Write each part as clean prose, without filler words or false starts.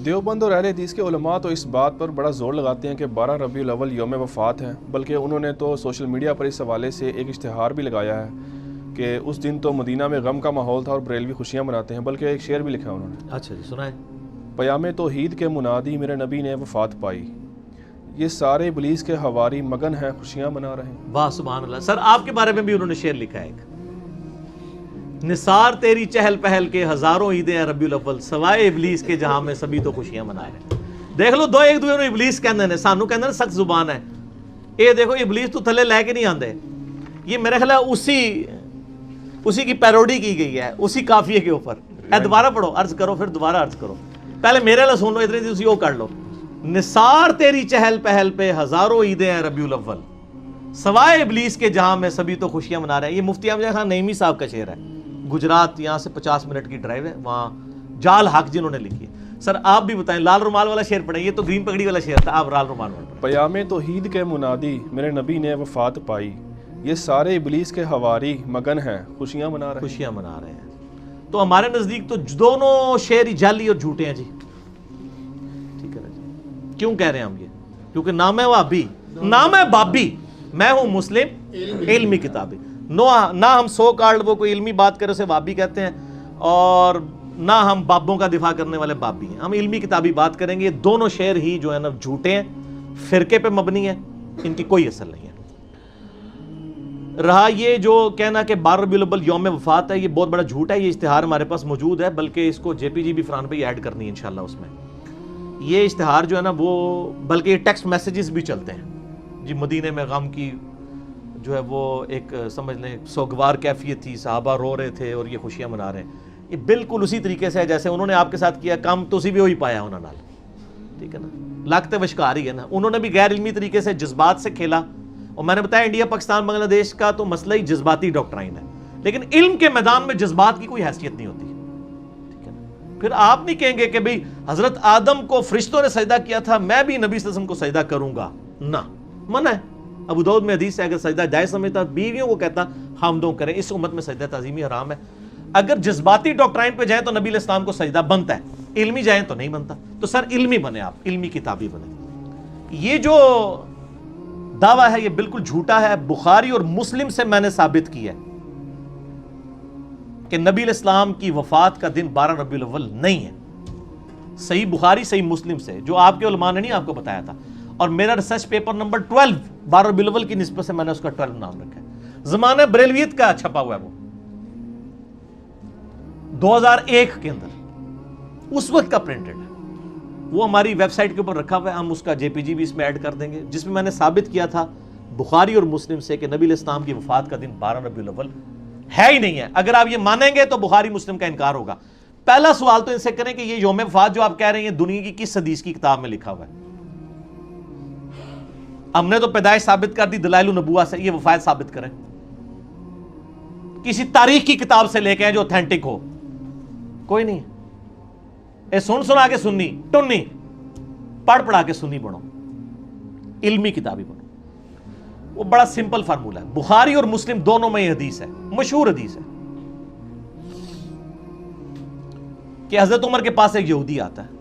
دیوبند اور اہل حدیث کے علماء تو اس بات پر بڑا زور لگاتے ہیں کہ 12 ربیع الاول یوم وفات ہے، بلکہ انہوں نے تو سوشل میڈیا پر اس حوالے سے ایک اشتہار بھی لگایا ہے کہ اس دن تو مدینہ میں غم کا ماحول تھا اور بریلوی خوشیاں مناتے ہیں، بلکہ ایک شعر بھی لکھا انہوں نے۔ اچھا جی، سنائیں۔ پیام توحید کے منادی میرے نبی نے وفات پائی، یہ سارے ابلیس کے حواری مگن ہیں خوشیاں منا رہے ہیں۔ واہ سبحان اللہ۔ سر آپ کے بارے میں بھی انہوں نے شعر لکھا ہے ایک، نثار تیری چہل پہل کے ہزاروں عیدیں ہیں ربیع الاول، سوائے ابلیس کے جہاں میں سبھی تو خوشیاں منا رہے ہیں۔ دیکھ لو، دو ایک دوسرے ابلیس کہندے نے، سانو کہندے نے سخت زبان ہے، اے دیکھو ابلیس تو تھلے لے کے نہیں آندے۔ یہ میرے خیال ہے اسی کی پیروڈی کی گئی ہے، اسی قافیے کے اوپر۔ اے دوبارہ پڑھو، عرض کرو، پھر دوبارہ عرض کرو، پہلے میرے لئے سن لو، اتنی تھی وہ کر لو۔ نثار تیری چہل پہل پہ ہزاروں عیدیں ہیں ربیع الاول، سوائے ابلیس کے جہاں میں سبھی تو خوشیاں منا رہے ہیں۔ یہ مفتی امجد خان نعیمی صاحب کا شعر ہے، گجرات، یہاں سے 50 منٹ کی ڈرائیو ہے، وہاں جال حق جنہوں نے لکھی ہے۔ سر آپ بھی بتائیں، لال رومال والا شعر پڑھیں، یہ تو گرین پگڑی والا شعر تھا، آپ لال رومال والا پڑھیں۔ پیام توحید کے منادی میرے نبی نے وفات پائی، یہ سارے ابلیس کے حواری مگن ہیں خوشیاں منا رہے ہیں۔ خوشیاں منا رہے ہیں۔ تو ہمارے نزدیک تو دونوں شعر ہی جعلی اور جھوٹے ہیں جی، ٹھیک ہے نا جی؟ کیوں کہہ رہے ہیں ہم یہ؟ کیونکہ نام ہے وہابی، نام ہے بابی، میں ہوں مسلم علمی کتابی، نہ ہم سو کارڈ وہ کوئی علمی بات کرے اسے وہابی کہتے ہیں، اور نہ ہم بابوں کا دفاع کرنے والے بابی ہیں، ہم علمی کتابی بات کریں گے۔ یہ دونوں شعر ہی جو ہے نا جھوٹے ہیں، فرقے پہ مبنی ہیں، ان کی کوئی اصل نہیں ہے۔ رہا یہ جو کہنا کہ 12 ربیع الاول یوم وفات ہے، یہ بہت بڑا جھوٹ ہے۔ یہ اشتہار ہمارے پاس موجود ہے، بلکہ اس کو جے پی جی بھی فرحان بھائی ایڈ کرنی ہے انشاءاللہ اس میں۔ یہ اشتہار جو ہے نا وہ، بلکہ یہ ٹیکسٹ میسیجز بھی چلتے ہیں جی، مدینے میں غم کی جو ہے وہ ایک سمجھ لیں سوگوار کیفیت تھی، صحابہ رو رہے تھے اور یہ خوشیاں منا رہے ہیں۔ یہ بالکل اسی طریقے سے ہے جیسے انہوں نے آپ کے ساتھ کیا کام، تو اسی بھی وہی پایا انہوں نے، ٹھیک ہے نا؟ لاگتے وشکار ہی ہے نا، انہوں نے بھی غیر علمی طریقے سے جذبات سے کھیلا، اور میں نے بتایا انڈیا پاکستان بنگلہ دیش کا تو مسئلہ ہی جذباتی ڈاکٹرائن ہے، لیکن علم کے میدان میں جذبات کی کوئی حیثیت نہیں ہوتی، ٹھیک ہے نا؟ پھر آپ نہیں کہیں گے کہ بھئی حضرت آدم کو فرشتوں نے سجدہ کیا تھا، میں بھی نبی صلی اللہ علیہ وسلم کو سجدہ کروں گا، نہ، منع ہے۔ ابو داؤد میں حدیث ہے، اگر سجدہ جائز سمجھتا بیویوں کو کہتا حامدوں کریں، اس امت میں سجدہ تعظیمی حرام ہے۔ اگر جذباتی ڈاکٹرائن پہ جائیں تو نبی علیہ السلام کو سجدہ بنتا ہے، علمی جائیں تو نہیں بنتا۔ تو سر علمی بنے، آپ علمی کتابی بنے۔ یہ جو دعویٰ ہے یہ بالکل جھوٹا ہے۔ بخاری اور مسلم سے میں نے ثابت کیا ہے کہ نبی علیہ السلام کی وفات کا دن 12 ربیع الاول نہیں ہے، صحیح بخاری صحیح مسلم سے، جو آپ کے علماء نے نہیں آپ کو بتایا تھا۔ اور میرا ریسرچ پیپر نمبر 12 12 ربیع الاول کی نسبت سے میں نے اس کا 12 نام رکھا ہے، زمانہ بریلویت کا چھپا ہوا ہے، وہ 2001 کے اندر اس وقت کا پرنٹڈ ہے، وہ ہماری ویب سائٹ کے اوپر رکھا ہوا ہے، ہم اس کا جے پی جی بھی اس میں ایڈ کر دیں گے، جس میں میں نے ثابت کیا تھا بخاری اور مسلم سے کہ نبی علیہ السلام کی وفات کا دن 12 ربیع الاول ہے ہی نہیں ہے۔ اگر آپ یہ مانیں گے تو بخاری مسلم کا انکار ہوگا۔ پہلا سوال تو ان سے کریں کہ یہ یوم وفات جو آپ کہہ رہے ہیں دنیا کی کس حدیث کی کتاب میں لکھا ہوا ہے؟ ہم نے تو پیدائش ثابت کر دی دلائل النبوہ سے، یہ وفات ثابت کریں، کسی تاریخ کی کتاب سے لے کے ہیں جو اوتھینٹک ہو، کوئی نہیں ہے۔ اے سنا کے سنی ٹنی، پڑھ پڑھا کے سنی بنو، علمی کتابی بنو۔ وہ بڑا سمپل فارمولہ ہے، بخاری اور مسلم دونوں میں یہ حدیث ہے، مشہور حدیث ہے کہ حضرت عمر کے پاس ایک یہودی آتا ہے،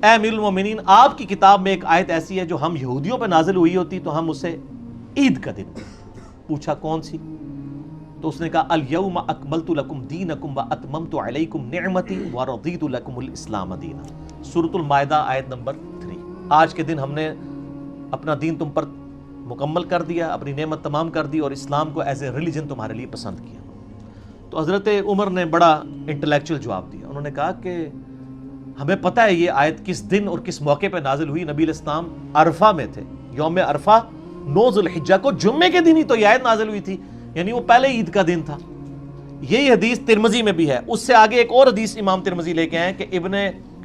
اے امیر المومنین، آپ کی کتاب میں ایک آیت ایسی ہے جو ہم یہودیوں پہ نازل ہوئی ہوتی تو ہم اسے عید کا دن، پوچھا کون سی؟ تو اس نے کہا الیوم اکملت لکم دینکم واتممت علیکم نعمتی ورضیت لکم الاسلام دینا، سورۃ المائدہ آیت نمبر 3۔ آج کے دن ہم نے اپنا دین تم پر مکمل کر دیا، اپنی نعمت تمام کر دی اور اسلام کو ایز اے ریلیجن تمہارے لیے پسند کیا۔ تو حضرت عمر نے بڑا انٹلیکچوئل جواب دیا، انہوں نے کہا کہ ہمیں پتہ ہے یہ آیت کس دن اور کس موقع پہ نازل ہوئی، نبی علیہ السلام عرفہ میں تھے، یوم عرفہ 9 ذو الحجہ کو جمعے کے دن ہی تو یہ آیت نازل ہوئی تھی، یعنی وہ پہلے عید کا دن تھا۔ یہی حدیث ترمذی میں بھی ہے، اس سے آگے ایک اور حدیث امام ترمذی لے کے آئے کہ ابن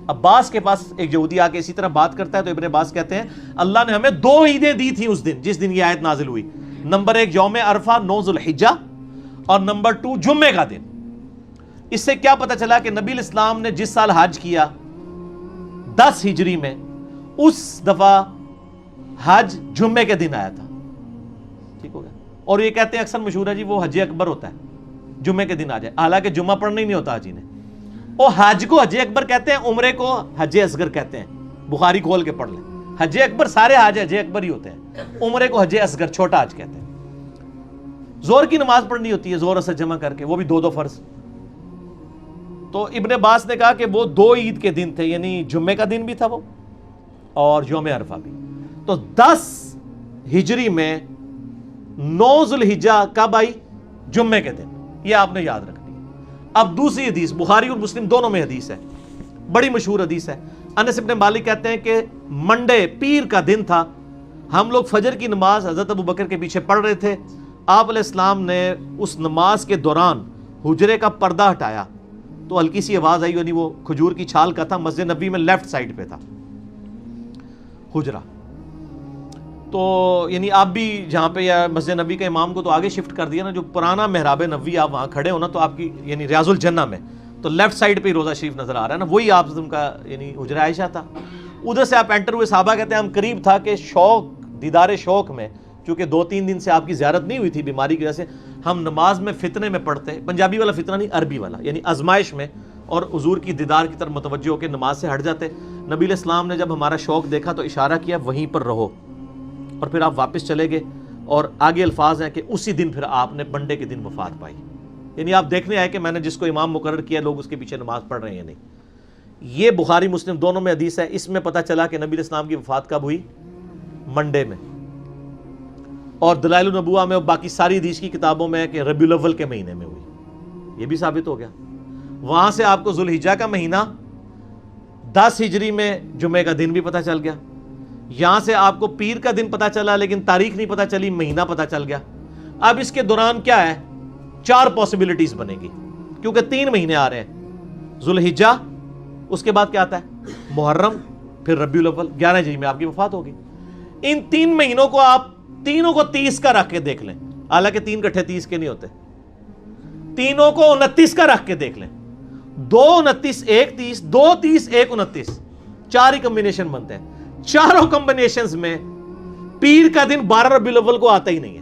عباس کے پاس ایک یہودی آ کے اسی طرح بات کرتا ہے، تو ابن عباس کہتے ہیں اللہ نے ہمیں 2 عیدیں دی تھیں اس دن جس دن یہ آیت نازل ہوئی، نمبر 1 یوم عرفہ 9 ذو الحجہ، اور نمبر 2 جمعے کا دن۔ اس سے کیا پتہ چلا کہ نبی علیہ السلام نے جس سال حج کیا 10 ہجری میں، اس دفعہ حج جمعے کے دن آیا تھا، ٹھیک ہو گیا۔ اور یہ کہتے ہیں اکثر مشہور ہے جی وہ حج اکبر ہوتا ہے جمعے کے دن آ جائے، حالانکہ جمعہ پڑھنا ہی نہیں ہوتا حاجی نے، وہ حج کو حج اکبر کہتے ہیں، عمرے کو حج اصغر کہتے ہیں. بخاری کھول کے پڑھ لیں. حج اکبر سارے حج حج اکبر ہی ہوتے ہیں، عمرے کو حج اصغر چھوٹا حج کہتے ہیں. زور کی نماز پڑھنی ہوتی ہے زور اثر جمع کر کے، وہ بھی 2 فرض. تو ابن عباس نے کہا کہ وہ 2 عید کے دن تھے، یعنی جمعے کا دن بھی تھا وہ اور یوم عرفہ بھی. تو 10 ہجری میں 9 ذوالحجہ کب آئی؟ جمعے کے دن. یہ آپ نے یاد رکھنی ہے. اب دوسری حدیث بخاری اور مسلم دونوں میں حدیث ہے، بڑی مشہور حدیث ہے. انس بن مالک کہتے ہیں کہ منڈے پیر کا دن تھا، ہم لوگ فجر کی نماز حضرت ابو بکر کے پیچھے پڑھ رہے تھے. آپ علیہ السلام نے اس نماز کے دوران حجرے کا پردہ ہٹایا تو ہلکی سی آواز آئی، یعنی وہ کھجور کی چھال کا تھا، مسجد نبی میں لیفٹ سائڈ پہ تھا حجرہ. تو یعنی آپ بھی جہاں پہ یا مسجد نبی کا امام کو تو آگے شفٹ کر دیا نا، جو پرانا محراب نبوی آپ وہاں کھڑے ہو نا، تو آپ کی یعنی ریاض الجنہ میں تو لیفٹ سائڈ پہ ہی روضہ شریف نظر آ رہا ہے نا، وہی آپ کا یعنی حجرہ عائشہ تھا. ادھر سے آپ انٹر ہوئے. صحابہ کہتے ہیں ہم قریب تھا کہ شوق دیدار شوق میں، چونکہ 2-3 دن سے آپ کی زیارت نہیں ہوئی تھی بیماری کی وجہ سے، ہم نماز میں فتنے میں پڑھتے، پنجابی والا فتنہ نہیں عربی والا، یعنی آزمائش میں، اور حضور کی دیدار کی طرف متوجہ ہو کے نماز سے ہٹ جاتے. نبی علیہ السلام نے جب ہمارا شوق دیکھا تو اشارہ کیا وہیں پر رہو، اور پھر آپ واپس چلے گئے. اور آگے الفاظ ہیں کہ اسی دن پھر آپ نے منڈے کے دن وفات پائی. یعنی آپ دیکھنے آئے کہ میں نے جس کو امام مقرر کیا لوگ اس کے پیچھے نماز پڑھ رہے ہیں یا نہیں. یہ بخاری مسلم دونوں میں حدیث ہے. اس میں پتہ چلا کہ نبی علیہ السلام کی وفات کب ہوئی؟ منڈے میں. اور دلائل النبوہ میں اور باقی ساری حدیث کی کتابوں میں ہے کہ ربیع الاول کے مہینے میں ہوئی. یہ بھی ثابت ہو گیا. وہاں سے آپ کو ذوالحجہ کا مہینہ 10 ہجری میں جمعے کا دن بھی پتہ چل گیا. یہاں سے آپ کو پیر کا دن پتہ چلا لیکن تاریخ نہیں پتہ چلی، مہینہ پتہ چل گیا. اب اس کے دوران کیا ہے؟ 4 پاسبلٹیز بنے گی، کیونکہ 3 مہینے آ رہے ہیں. ذوالحجہ، اس کے بعد کیا آتا ہے؟ محرم، پھر ربیع الاول. 11 ہجری میں آپ کی وفات ہوگی. ان 3 مہینوں کو آپ تینوں کو 30 کا رکھ کے دیکھ لیں، حالانکہ 3 کٹھے 30 کے نہیں ہوتے. تینوں کو 29 کا رکھ کے دیکھ لیں. 2 29 1 30، 2 30 1 29، 4 ہی کمبینیشن بنتے ہیں. چاروں کمبینیشنز میں پیر کا دن 12 ربیع الاول کو آتا ہی نہیں ہے.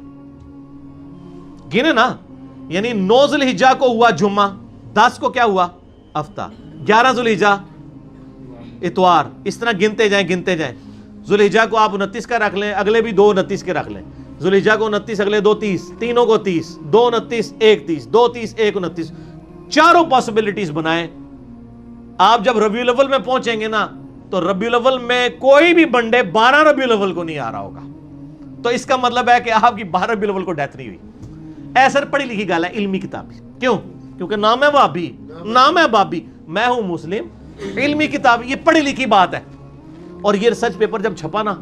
گنے نا، یعنی 9 ذوالحجہ کو ہوا جمعہ، 10 کو کیا ہوا؟ ہفتہ، 11 ذوالحجہ اتوار. اس طرح گنتے جائیں. ذوالحجہ کو آپ 29 کا رکھ لیں، اگلے بھی 2 29 کے رکھ لیں. ذوالحجہ کو 29، اگلے 2 30، تینوں کو 30، 2 29 1 30، 2 30 1 29. چاروں پاسبلٹیز بنائیں. آپ جب ربیع الاول میں پہنچیں گے نا تو ربیع الاول میں کوئی بھی بنڈے 12 ربیع الاول کو نہیں آ رہا ہوگا. تو اس کا مطلب ہے کہ آپ کی 12 ربیع الاول کو ڈیتھ نہیں ہوئی. ایسر پڑھی لکھی گال ہے، علمی کتاب. کیوں؟ کیونکہ نام ہے وہابی، نام ہے بابی، میں ہوں مسلم. علمی کتاب، یہ پڑھی لکھی بات ہے. اور یہ ریسرچ پیپر جب چھپا نا،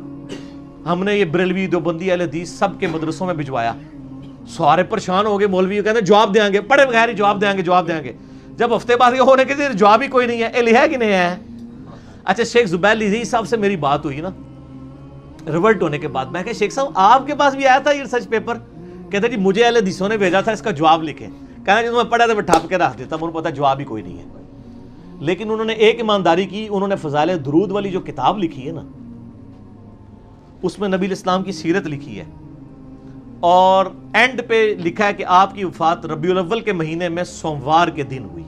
ہم نے یہ بریلوی دیوبندی اہل حدیث سب کے مدرسوں میں بھجوایا. سارے پریشان ہو گئے. مولوی کہتے ہیں جواب دیں گے، پڑھے بغیر ہی جواب دیں گے. جب ہفتے بعد یہ ہونے کے جواب ہی کوئی نہیں ہے، ہے کہ نہیں ہے. اچھا، شیخ زبیر لیزی صاحب سے میری بات ہوئی نا ریورٹ ہونے کے بعد. میں کہ شیخ صاحب آپ کے پاس بھی آیا تھا یہ ریسرچ پیپر؟ کہتے جی مجھے اہل حدیثوں نے بھیجا تھا اس کا جواب لکھیں. کہنا جب میں پڑھا تھا میں ٹھاپ کے رکھ دیتا، مجھے پتا جواب ہی کوئی نہیں ہے. لیکن انہوں نے ایک ایمانداری کی، انہوں نے فضائل درود والی جو کتاب لکھی ہے نا، اس میں نبی الاسلام کی سیرت لکھی ہے، اور اینڈ پہ لکھا ہے کہ آپ کی وفات ربیع الاول کے مہینے میں سوموار کے دن ہوئی.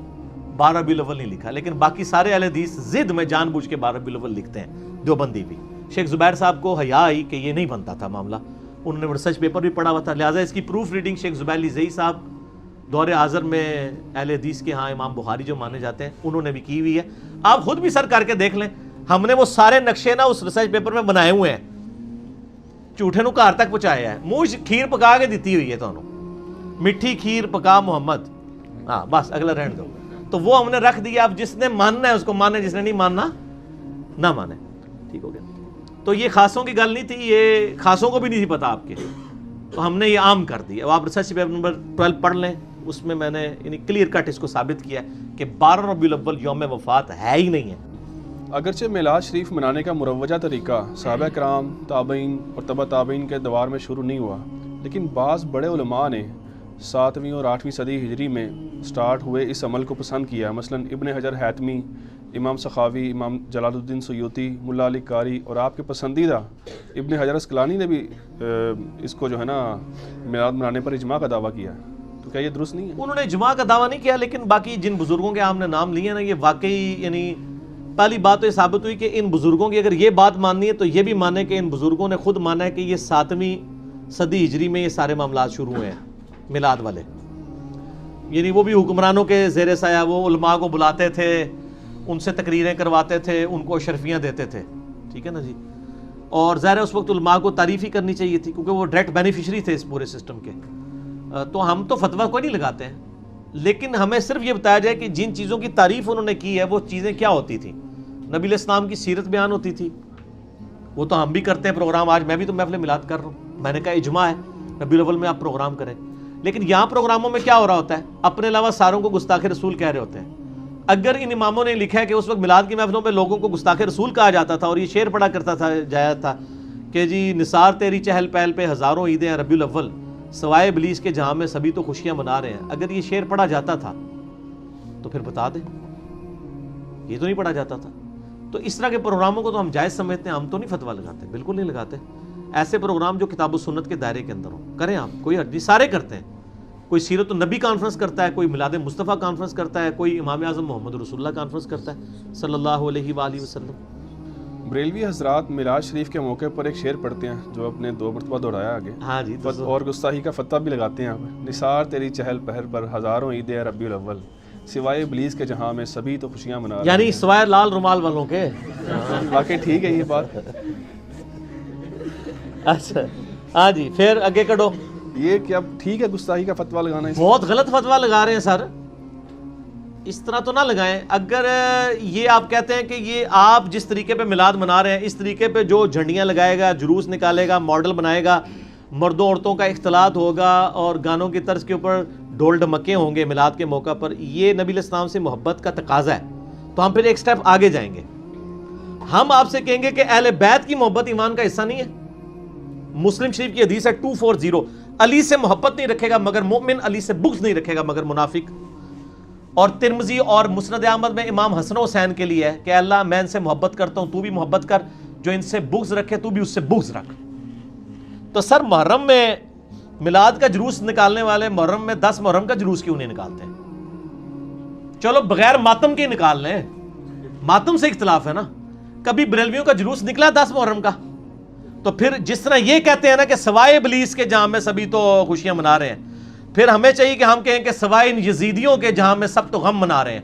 12 ربیع الاول نہیں لکھا. لیکن باقی سارے اہل حدیث ضد میں جان بوجھ کے 12 ربیع الاول لکھتے ہیں، دیوبندی بھی. شیخ زبیر صاحب کو حیا آئی کہ یہ نہیں بنتا تھا معاملہ. انہوں نے ریسرچ پیپر بھی پڑھا ہوا تھا، لہٰذا اس کی پروف ریڈنگ شیخ زبیر لیزئی صاحب دور حاضر میں اہل حدیث کے ہاں امام بخاری جو مانے جاتے ہیں انہوں نے بھی کی ہوئی ہے. آپ خود بھی سر کر کے دیکھ لیں. ہم نے وہ سارے نقشے نا اس ریسرچ پیپر میں بنائے ہوئے ہیں، جھوٹے نو گھر تک پہنچایا ہے. منہ کھیر پکا کے دیتی ہوئی ہے تو میٹھی کھیر پکا محمد. ہاں بس اگلا رہن دو. تو وہ ہم نے رکھ دیا. اب جس نے ماننا ہے اس کو مانے، جس نے نہیں ماننا نہ مانے. ٹھیک ہو گیا. تو یہ خاصوں کی گل نہیں تھی، یہ خاصوں کو بھی نہیں تھی پتا آپ کے، تو ہم نے یہ عام کر دی. اب آپ ریسرچ پیپر نمبر 12 پڑھ لیں، اس میں نے یعنی کلیئر کٹ اس کو ثابت کیا ہے کہ 12 ربیع الاول یوم وفات ہے ہی نہیں ہے. اگرچہ میلاد شریف منانے کا مروجہ طریقہ صحابہ کرام، تابعین اور تبع تابعین کے دوار میں شروع نہیں ہوا، لیکن بعض بڑے علماء نے 7ویں اور 8ویں صدی ہجری میں سٹارٹ ہوئے اس عمل کو پسند کیا. مثلا ابن حجر حیتمی، امام سخاوی، امام جلال الدین سیوطی، ملا علی قاری اور آپ کے پسندیدہ ابن حجر اسقلانی نے بھی اس کو جو ہے نا میلاد منانے پر اجماع کا دعویٰ کیا. تو کیا یہ درست نہیں ہے؟ انہوں نے اجماع کا دعویٰ نہیں کیا، لیکن باقی جن بزرگوں کے آپ نے نام لیے نا، یہ واقعی یعنی پہلی بات تو یہ ثابت ہوئی کہ ان بزرگوں کی اگر یہ بات ماننی ہے تو یہ بھی مانے کہ ان بزرگوں نے خود مانا ہے کہ یہ 7ویں صدی ہجری میں یہ سارے معاملات شروع ہوئے ہیں میلاد والے. یعنی وہ بھی حکمرانوں کے زیر سایہ وہ علماء کو بلاتے تھے، ان سے تقریریں کرواتے تھے، ان کو اشرفیاں دیتے تھے. ٹھیک ہے نا جی. اور ظاہر ہے اس وقت علماء کو تعریف ہی کرنی چاہیے تھی کیونکہ وہ ڈائریکٹ بینیفیشری تھے اس پورے سسٹم کے. تو ہم تو فتویٰ کوئی نہیں لگاتے ہیں، لیکن ہمیں صرف یہ بتایا جائے کہ جن چیزوں کی تعریف انہوں نے کی ہے وہ چیزیں کیا ہوتی تھیں. نبی علیہ السلام کی سیرت بیان ہوتی تھی، وہ تو ہم بھی کرتے ہیں پروگرام. آج میں بھی تو محفل میلاد کر رہا ہوں، میں نے کہا اجماع ہے ربیع الاول میں آپ پروگرام کریں. لیکن یہاں پروگراموں میں کیا ہو رہا ہوتا ہے؟ اپنے علاوہ ساروں کو گستاخ رسول کہہ رہے ہوتے ہیں. اگر ان اماموں نے لکھا ہے کہ اس وقت میلاد کی محفلوں پہ لوگوں کو گستاخ رسول کہا جاتا تھا اور یہ شعر پڑھا کرتا تھا جایا تھا کہ جی نثار تیری چہل پہل پہ ہزاروں عیدیں ہیں ربیع الاول، سوائے ابلیس کے جہاں میں سبھی تو خوشیاں منا رہے ہیں، اگر یہ شعر پڑھا جاتا تھا تو پھر بتا دیں. یہ تو نہیں پڑھا جاتا تھا. تو اس طرح کے پروگراموں کو تو ہم جائز سمجھتے ہیں، ہم تو نہیں فتویٰ لگاتے، بالکل نہیں لگاتے. ایسے پروگرام جو کتاب و سنت کے دائرے کے اندر ہوں کریں آپ، کوئی حرج نہیں، سارے کرتے ہیں. کوئی سیرت النبی کانفرنس کرتا ہے، کوئی میلاد مصطفیٰ کانفرنس کرتا ہے، کوئی امام اعظم محمد رسول اللہ کانفرنس کرتا ہے صلی اللہ علیہ وآلہ وسلم. بریلوی حضرات میلاد شریف کے موقع پر ایک شعر پڑھتے ہیں جو اپنے 2 مرتبہ دہرایا آگے. ہاں جی. اور گستاخی کا فتویٰ بھی لگاتے ہیں آپ. نثار تیری چہل پہل پر ہزاروں عیدیں ہیں ربیع الاول، سوائے ابلیس کے جہاں میں سبھی تو خوشیاں منا رہے ہیں. یعنی سوائے لال رومال والوں کے. واقعی ٹھیک ہے یہ بات. اچھا ہاں جی، پھر آگے کڑو. یہ کیا ٹھیک ہے گستاخی کا فتویٰ لگانا؟ بہت غلط فتویٰ لگا رہے ہیں سر، اس طرح تو نہ لگائیں. اگر یہ آپ کہتے ہیں کہ یہ آپ جس طریقے پہ میلاد منا رہے ہیں اس طریقے پہ جو جھنڈیاں لگائے گا، جلوس نکالے گا، ماڈل بنائے گا، مردوں عورتوں کا اختلاط ہوگا اور گانوں کی طرز کے اوپر ڈول ڈمکے ہوں گے میلاد کے موقع پر، یہ نبی علیہ السلام سے محبت کا تقاضا ہے. تو ہم پھر ایک سٹیپ آگے جائیں گے. ہم آپ سے کہیں گے کہ اہل بیت کی محبت ایمان کا حصہ نہیں ہے. مسلم شریف کی حدیث ہے 240، علی سے محبت نہیں رکھے گا مگر مومن، علی سے بغض نہیں رکھے گا مگر منافق. اور ترمذی اور مسند احمد میں امام حسن و حسین کے لیے ہے کہ اللہ میں ان سے محبت کرتا ہوں، تو بھی محبت کر، جو ان سے بغض رکھے تو بھی اس سے بغض رکھ. تو سر محرم میں میلاد کا جلوس نکالنے والے محرم میں 10 محرم کا جلوس کیوں نہیں نکالتے؟ چلو بغیر ماتم کے نکال لیں، ماتم سے اختلاف ہے نا. کبھی بریلویوں کا جلوس نکلا 10 محرم کا؟ تو پھر جس طرح یہ کہتے ہیں نا کہ سوائے ابلیس کے جہاں میں سبھی تو خوشیاں منا رہے ہیں، پھر ہمیں چاہیے کہ ہم کہیں کہ سوائے ان یزیدیوں کے جہاں میں سب تو غم منا رہے ہیں.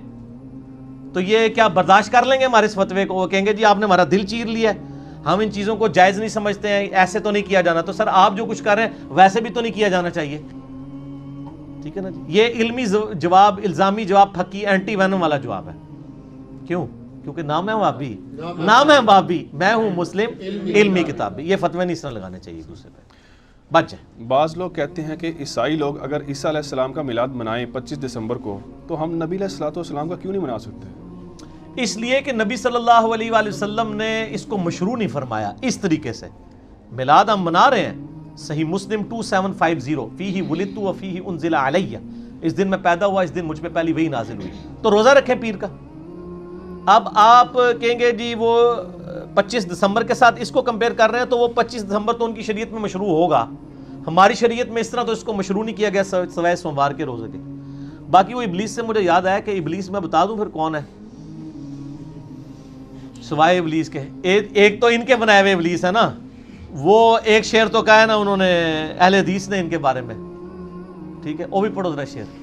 تو یہ کیا برداشت کر لیں گے ہمارے اس فتوے کو؟ وہ کہیں گے جی آپ نے ہمارا دل چیر لیا ہے، ہم ان چیزوں کو جائز نہیں سمجھتے ہیں، ایسے تو نہیں کیا جانا. تو سر آپ جو کچھ کر رہے ہیں ویسے بھی تو نہیں کیا جانا چاہیے. ٹھیک ہے نا جی. یہ علمی جواب، الزامی جواب، پھکی اینٹی وینم والا جواب ہے. کیوں؟ کیونکہ نام ہے وابی، نام ہے وابی، میں ہوں مسلم علمی کتاب. یہ فتوے نہیں اس طرح لگانے چاہیے دوسرے پہ. بچ جائیں. بعض لوگ کہتے ہیں کہ عیسائی لوگ اگر عیسیٰ علیہ السلام کا میلاد منائیں 25 دسمبر کو تو ہم نبی علیہ السلام کا کیوں نہیں منا سکتے؟ اس لیے کہ نبی صلی اللہ علیہ وآلہ وسلم نے اس کو مشروع نہیں فرمایا اس طریقے سے. میلاد ہم منا رہے ہیں، صحیح مسلم 2750، فیہ ولدت و فیہ انزل علیہ، اس دن میں پیدا ہوا، اس دن مجھ پہ پہلی وحی نازل ہوئی. تو روزہ رکھیں پیر کا. اب آپ کہیں گے جی وہ 25 دسمبر کے ساتھ اس کو کمپیئر کر رہے ہیں تو وہ 25 دسمبر تو ان کی شریعت میں مشروع ہوگا، ہماری شریعت میں اس طرح تو اس کو مشروع نہیں کیا گیا سوائے سوموار کے روزے کے. باقی وہ ابلیس سے مجھے یاد آیا کہ ابلیس میں بتا دوں پھر کون ہے سوائے ابلیس کے. ایک تو ان کے بنائے ہوئے ابلیس ہے نا، وہ ایک شعر تو کہا ہے نا انہوں نے اہل حدیث نے ان کے بارے میں. ٹھیک ہے، وہ بھی پڑھو ذرا شعر.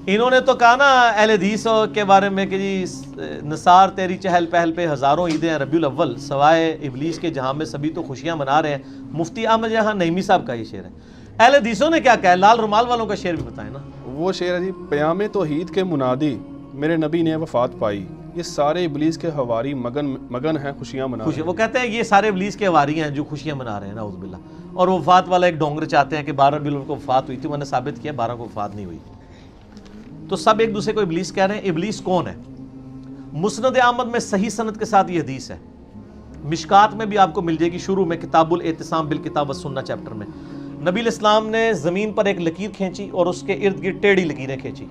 انہوں نے تو کہا نا اہل حدیث کے بارے میں کہ جی نثار تیری چہل پہل پہ ہزاروں عیدیں ہیں ربیع الاول، سوائے ابلیس کے جہاں میں سبھی تو خوشیاں منا رہے ہیں. مفتی احمد جہاں نعیمی صاحب کا یہ شعر ہے. اہل حدیثوں نے کیا کہا ہے؟ لال رومال والوں کا شعر بھی بتائیں نا. وہ شعر ہے جی، پیام توحید کے منادی میرے نبی نے وفات پائی، یہ سارے ابلیس کے ہواری مگن ہیں خوشیاں منا رہے ہیں. وہ کہتے ہیں یہ سارے ابلیس کے ہواری ہیں جو خوشیاں منا رہے ہیں، نعوذ باللہ. اور وفات والا ایک ڈونگر چاہتے ہیں کہ 12 ربیع الاول کو وفات ہوئی تھی، میں نے ثابت کیا 12 کو وفات نہیں ہوئی. تو سب ایک دوسرے کو ابلیس کہہ رہے ہیں. ابلیس کون ہے؟ مسند احمد میں صحیح سند کے ساتھ یہ حدیث ہے. مشکات میں بھی آپ کو مل جائے گی، شروع میں کتاب الاعتصام بالکتاب والسنہ چیپٹر میں. نبی علیہ السلام نے زمین پر ایک لکیر کھینچی اور اس کے ارد گرد ٹیڑھی لکیریں کھینچی.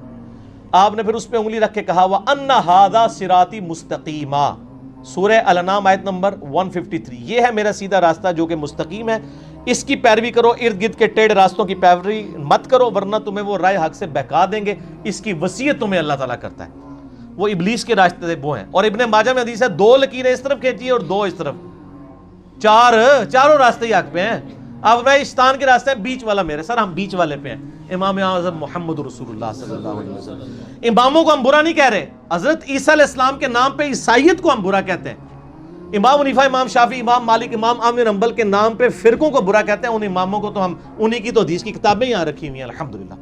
آپ نے پھر اس پہ انگلی رکھ کے کہا وَأَنَّ هَذَا صِرَاطِ مُسْتَقِيمًا، سورہ الانعام آیت نمبر 153. یہ ہے میرا سیدھا راستہ جو کہ مستقیم ہے، اس کی پیروی کرو، ارد گرد کے ٹیڑھے راستوں کی پیروی مت کرو ورنہ تمہیں وہ رائے حق سے بہکا دیں گے. اس کی وصیت تمہیں اللہ تعالیٰ کرتا ہے. وہ ابلیس کے راستے وہ ہیں. اور ابن ماجہ میں حدیث ہے 2 لکیریں اس طرف کھینچی اور 2 اس طرف، چاروں راستے ہی حق پہ ہیں. اب میں شیطان کے راستے ہیں، بیچ والا میرے سر، ہم بیچ والے پہ ہیں. امام اعظم محمد رسول اللہ صلی اللہ علیہ وسلم. اماموں کو ہم برا نہیں کہہ رہے، حضرت عیسیٰ علیہ السلام کے نام پہ عیسائیت کو ہم برا کہتے ہیں. امام حنیفہ، امام شافعی، امام مالک، امام احمد بن حنبل کے نام پہ فرقوں کو برا کہتے ہیں. ان اماموں کو تو ہم انہی کی تو حدیث کی کتابیں یہاں رکھی ہوئی ہیں الحمدللہ.